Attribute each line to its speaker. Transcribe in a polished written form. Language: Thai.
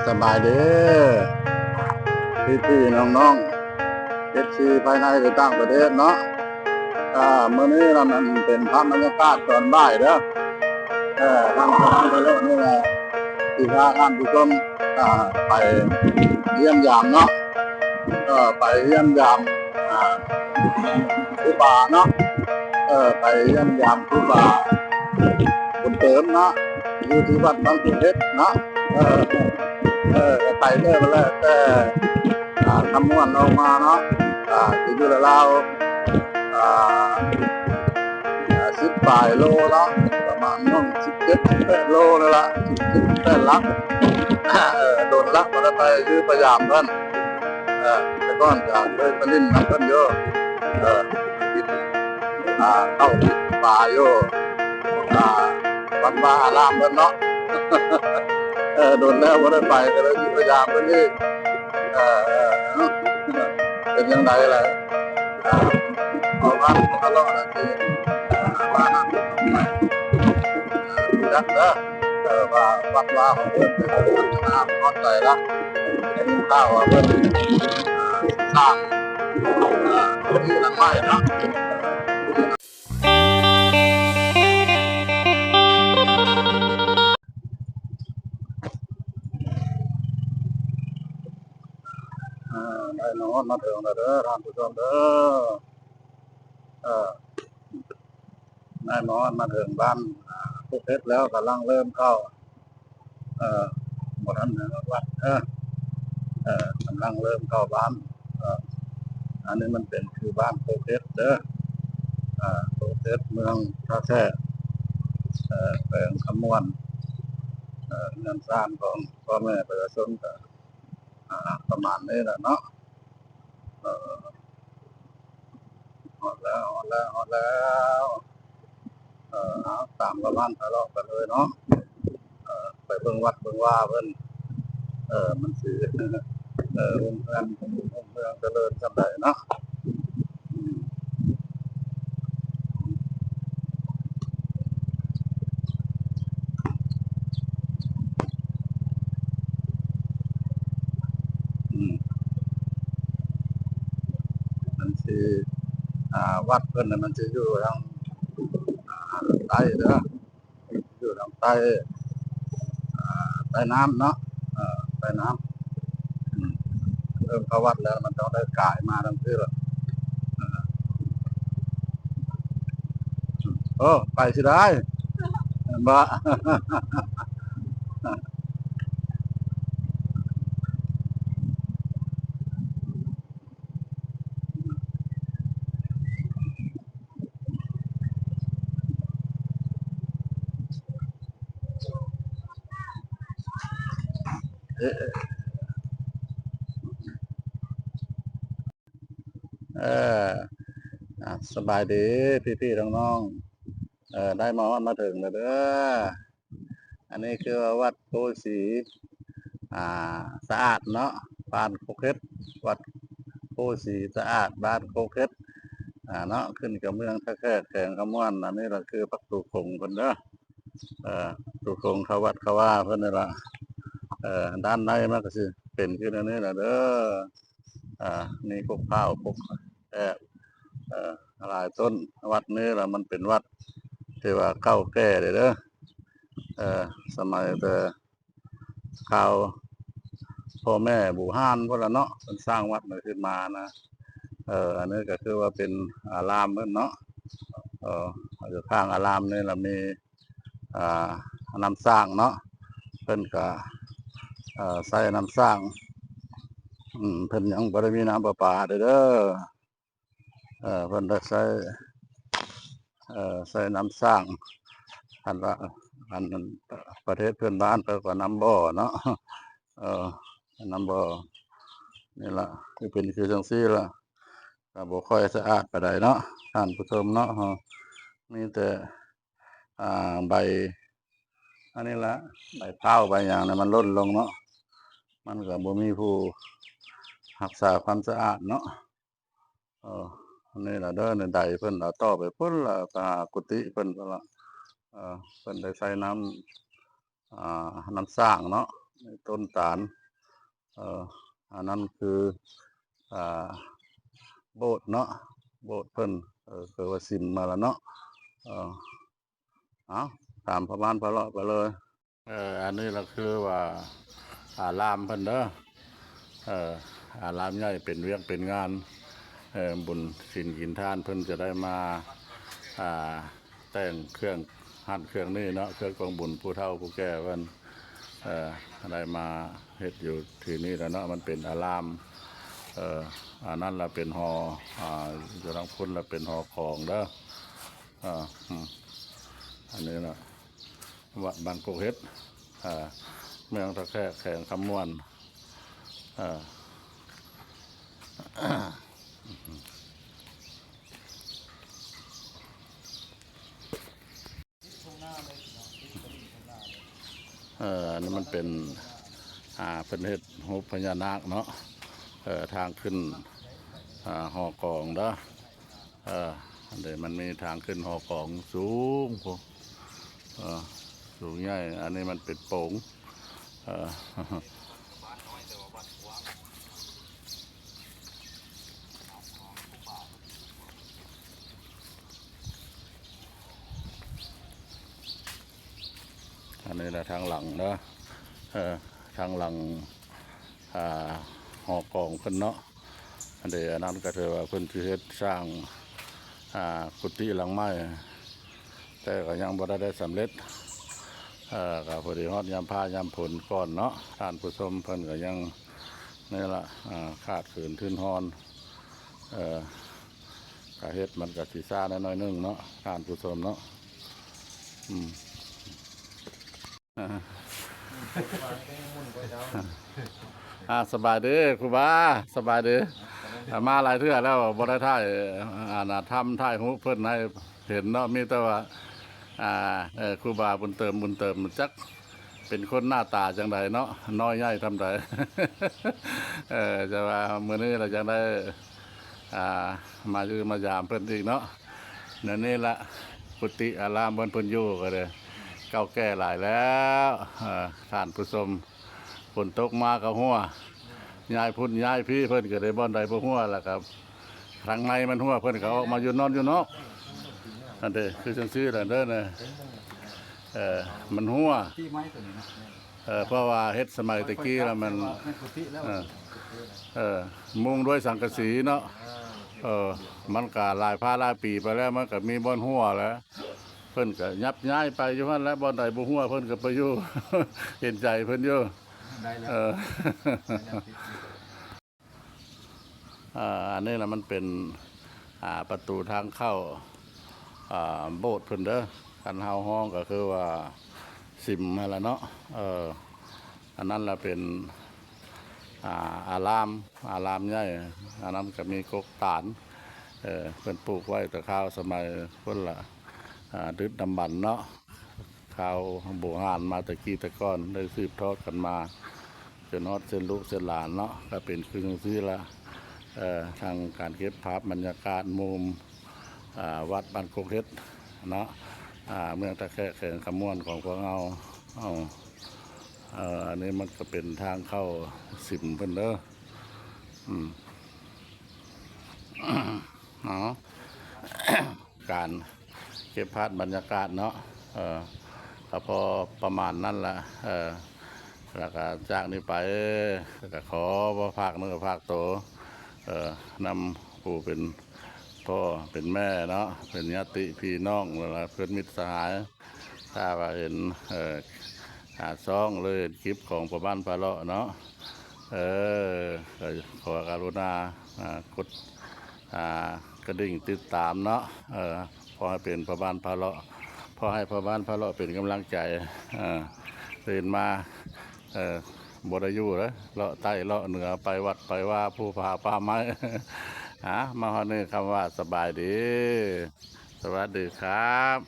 Speaker 1: สบายดีพี่น้องๆเอฟซีภายในหรือต่างประเทศเนาะเมื่อนี้เรามันเป็นภาพบรรยากาศตอนบ่ายเด้อทางไปโลกนี่แหละที่พาท่านผู้ชมไปเยี่ยมยามเนาะไปเยี่ยมยามผู้ป่าเนาะไปเยี่ยมยามผู้ป่าคนเติมเนาะอยู่ที่วัดบางขุนเพชรเนาะไปเรื่อยมาแล้วแต่คำนวณเรามาเนาะที่ดูเรา10 ปลายโลเนาะประมาณน้อง17-18 โลนั่นแหละ17-18 ลักโดนลักมาไปคือพยายามเพิ่นแต่ก่อนจะเลยไปลิ้นน้ำเพิ่นเยอะเข้าป่าโยวัดว่าอารามเพิ่นเนาะโดนแล้วมาไปก็เลยพยายามเพิ่นนี่เป็นยังไงล่ะเอาบ้านของเราเนี่ยที่บ้านนั้นยักษ์ว่าวัดว่าของเพื่อนเป็นพัฒนาพอใจละเป็นข้าวเพื่อนสร้างที่นั่นไม่นะได้นอนมาถึงแล้วเด้อท่านผู้ชมเด้อได้นอนมาถึงบ้านทุกเพชรแล้วกำลังเริ่มเข้าหมดทันวัดกำลังเริ่มเข้าบ้านอันนี้มันเป็นคือบ้านโพเพชรเด้อโพเพชรเมืองท่าแท้แขวงคำม่วนเงินสร้างของพ่อแม่ประชาชนก็ประมาณนี้แหละเนาะหอดแล้วตามกระบ้านทะเลาะกันเลยเนาะไปเบิ่งวัดเบิ่งว่าเพิ่นมันสิวงเมืองเจริญจำได้เนาะมันสิวัดเพิ่นมันจะอยู่ทางใต้เด้ออยู่ทางใต้น้ำเนาะใต้น้ำเริ่มเข้าวัดแล้วมันต้องได้กายมาทั้งที่ละไปสิได้บ่เออสบายดีพี่น้องได้มาถึงแล้วเด้ออันนี้คือวัดโพสีสะอาดเนาะบ้านโคกเพชรวัดโพสีสะอาดบ้านโคกเพชรเนาะขึ้นกับเมืองท่าแค่แข่งขมวนอันนี้เราคือพักตูคงคนเด้อตูคงเขาวัดเขาว่าเพื่อนนี่ละด้านในมันก็คือเป็นขึ้นอันนี้แหละเด้อนี่พวกข้าวพวกแอบหลายต้นวัดนี้ละมันเป็นวัดที่ว่าเก่าแก่เลยเด้อสมัยแต่ข่าวพ่อแม่บู่ฮานพวกละเนาะมันสร้างวัดมาขึ้นมานะอันนี้ก็คือว่าเป็นอารามเพิ่นเนาะอยู่ข้างอารามนี่เรามีน้ำสร้างเนาะเพิ่นก็ใส่น้ำสร้างเพิ่นยังบ่ได้มีน้ำประปาเด้อเพิ่นได้ใส่น้ำสร้างอันว่าอันประเทศเพื่อนบ้านเพิ่นก็น้ำบ่อเนาะน้ำบ่อนี่ล่ะคือจังซี่ล่ะก็บ่ค่อยสะอาดปานใดเนาะท่านผู้ชมเนาะมีแต่ใบอันนี้ละใบเผาใบหยังเนี่ยมันล่นลงเนาะมันก็บ่มีผู้รักษาความสะอาดเนาะอันนี้ล่ะเด้อในใดเพิ่นเอาต่อไปพุ่นล่ะกุฏิเพิ่นพุ่นล่ะเพิ่นได้ใส่น้ น้ำสร้างเนาะต้นตาลอันนั้นคืออ่าโบสถ์เนาะโบสถ์เพิ่นคือว่าสิมมาแล้วเนาะเออเอาตามพระบ้านพระเลาะไปเลยอันนี้เราคือว่าอารามเพิ่นเด้ออารามใหญ่เป็นเวียกเป็นงานบุญศีลกินทานเพิ่นจะได้มาแต่งเครื่องหั่นเครื่องนี่เนาะเครื่องกองบุญผู้เฒ่าผู้แก่เพิ่นได้มาเฮ็ดอยู่ที่นี่แล้วเนาะมันเป็นอารามอันนั้นเราเป็นหออยู่ทางพุ่นเราเป็นหอของเด้ออันนี้นะวัดบางกอกเฮ็ดเมืองตะแคแข่งคำม่วนอันนี้มันเป็นเป็นเฮ็ดรูปพญานาคเนาะทางขึ้นหอกองเด้อเดี๋ยวมันมีทางขึ้นหอกองสูงพวกสูงใหญ่อันนี้มันเป็นโป่งอันนี้แหละทางหลังเนาะทางหลังหอกองขึ้นเนาะอันเดียวนั้นก็ถือว่าเพิ่นที่เฮ็ดสร้างกุฏิหลังไม้แต่ก็ยังบ่ได้สำเร็จก็พอดีฮอดยามพายามผลก่อนเนาะท่านผู้ชมเพิ่นก็ยังนี่ละขาดขืนทื่นฮอนก็เฮ็ดมันก็สิซ่าน้อยนึงเนาะท่านผู้ชมเนาะสบายดีครูบาสบายดีมาหลายเทื่อแล้วบ่ได้ถ่ายทำถ่ายหูเพิ่นให้เห็นเนาะมีแต่ว่าครูบาบุญเติมจักเป็นคนหน้าตาจังใดเนาะน้อยใหญ่ทำใดจะว่ามื้อนี้เราจังได้มายามเพิ่นอีกเนาะนั่นนี่ละกุฏิอารามบนเพิ่นอยู่ก็เลยเก่าแก่หลายแล้วท่านผู้ชมฝนตกมาก็หัวย้ายพุ่นย้ายพี่เพิ่นก็ได้บ่อนใดบ่หัวล่ะครับทางในมันหัวเพิ่นก็ออกมาอยู่นอนอยู่นอกนั่นเด้คือจังซี่ล่ะเด้อนะมันหัวเพราะว่าเฮ็ดสมัยตะกี้แล้วมันมุงด้วยสังกะสีเนาะมันก็หลายหลายปีไปแล้วมันก็มีบ่อนหัวแล้วเพิ่นก็ยับย้ายไปอยู่นั่นแล้วบ่อนใดบ่หัวเพิ่นก็ไปอยู่ เห็นใจเพิ่นอยู่อันนี้นะมันเป็นประตูทางเข้าโบสถ์เพิ่นเด้อคันเฮาห้องก็คือว่าสิมอะไรเนาะอันนั้นละเป็นอารามใหญ่อันนั้นก็มีกกตาลเพิ่นปลูกไว้แต่ข้าวสมัยเพิ่นละดึกดำบรรพ์เนาะข้าวโบราณมาตะกี้ตะก้อนได้สืบทอดกันมาจนฮอดเส้นลูกเส้นหลานเนาะก็เป็นคือซื่อละทางการเก็บภาพบรรยากาศมุมวัดบ้านโคกเฮ็ดเนาะเมืองตะแคแข่งขมวนของพวกเราอันนี้มันก็เป็นทางเข้าสิมเพิ่นเด้อเนาะ การเก็บภาพบรรยากาศเนาะก็พอประมาณนั้นละแล้วก็จากนี้ไปก็ขอภาคเนื้อภาคโตนำผู้เป็นพ่อเป็นแม่เนาะเป็นญาติพี่น้องแล้วเพื่อนมิตรสหายถ้าว่าเห็นซองเลยคลิปของประบ้านพาเลาะเนาะขอการุณากดกระดิ่งติดตามเนาะพอให้เป็นประบ้านพาเลาะพอให้ประบ้านพาเลาะเป็นกำลังใจตื่นมาบไดอยู่เลยเลาะใต้เลาะเหนือไปวัดไปว่าผู้พาป่าไม้มาฮอดนี่คำว่าสบายดีสวัสดีครับ